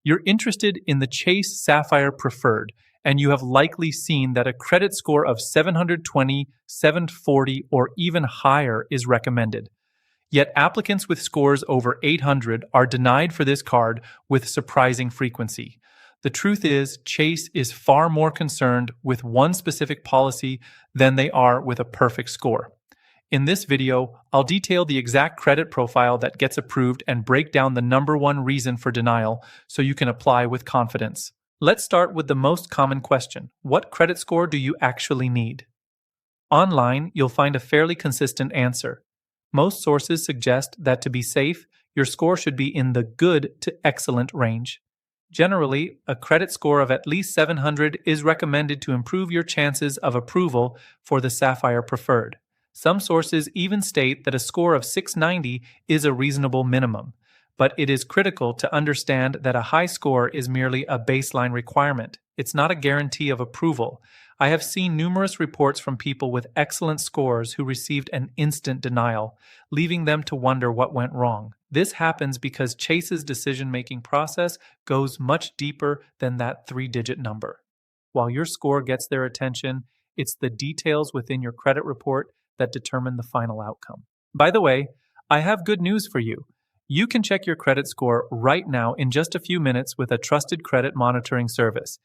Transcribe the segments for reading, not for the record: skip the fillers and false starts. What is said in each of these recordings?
You're interested in the Chase Sapphire Preferred, and you have likely seen that a credit score of 720, 740, or even higher is recommended. Yet applicants with scores over 800 are denied for this card with surprising frequency. The truth is, Chase is far more concerned with one specific policy than they are with a perfect score. In this video, I'll detail the exact credit profile that gets approved and break down the number one reason for denial so you can apply with confidence. Let's start with the most common question. What credit score do you actually need? Online, you'll find a fairly consistent answer. Most sources suggest that to be safe, your score should be in the good to excellent range. Generally, a credit score of at least 700 is recommended to improve your chances of approval for the Sapphire Preferred. Some sources even state that a score of 690 is a reasonable minimum, but it is critical to understand that a high score is merely a baseline requirement. It's not a guarantee of approval. I have seen numerous reports from people with excellent scores who received an instant denial, leaving them to wonder what went wrong. This happens because Chase's decision-making process goes much deeper than that three-digit number. While your score gets their attention, it's the details within your credit report that determine the final outcome. By the way, I have good news for you. You can check your credit score right now in just a few minutes with a trusted credit monitoring service.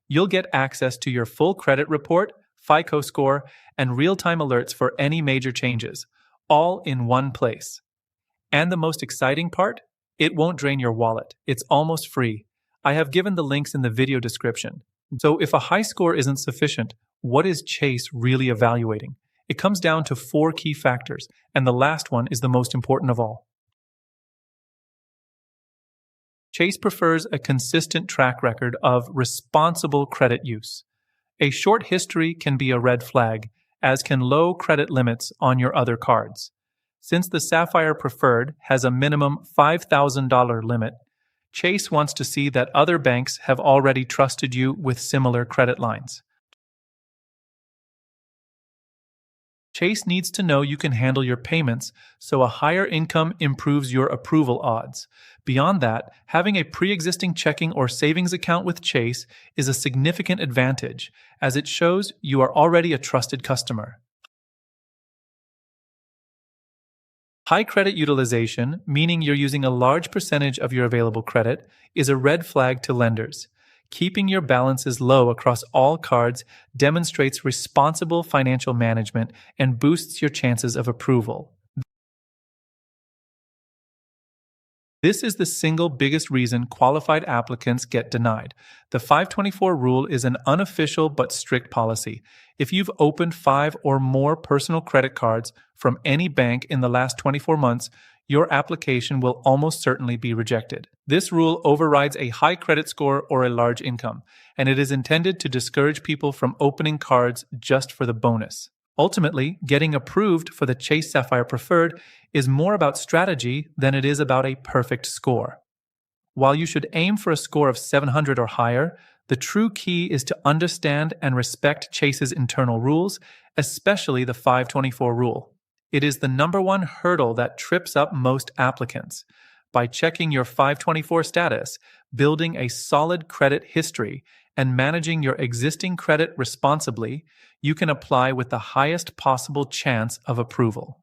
You'll get access to your full credit report, FICO score, and real-time alerts for any major changes, all in one place. And the most exciting part? It won't drain your wallet. It's almost free. I have given the links in the video description. So if a high score isn't sufficient, what is Chase really evaluating? It comes down to 4 key factors, and the last one is the most important of all. Chase prefers a consistent track record of responsible credit use. A short history can be a red flag, as can low credit limits on your other cards. Since the Sapphire Preferred has a minimum $5,000 limit, Chase wants to see that other banks have already trusted you with similar credit lines. Chase needs to know you can handle your payments, so a higher income improves your approval odds. Beyond that, having a pre-existing checking or savings account with Chase is a significant advantage, as it shows you are already a trusted customer. High credit utilization, meaning you're using a large percentage of your available credit, is a red flag to lenders. Keeping your balances low across all cards demonstrates responsible financial management and boosts your chances of approval. This is the single biggest reason qualified applicants get denied. The 524 rule is an unofficial but strict policy. If you've opened 5 or more personal credit cards from any bank in the last 24 months, your application will almost certainly be rejected. This rule overrides a high credit score or a large income, and it is intended to discourage people from opening cards just for the bonus. Ultimately, getting approved for the Chase Sapphire Preferred is more about strategy than it is about a perfect score. While you should aim for a score of 700 or higher, the true key is to understand and respect Chase's internal rules, especially the 524 rule. It is the number one hurdle that trips up most applicants. By checking your 524 status, building a solid credit history, and managing your existing credit responsibly, you can apply with the highest possible chance of approval.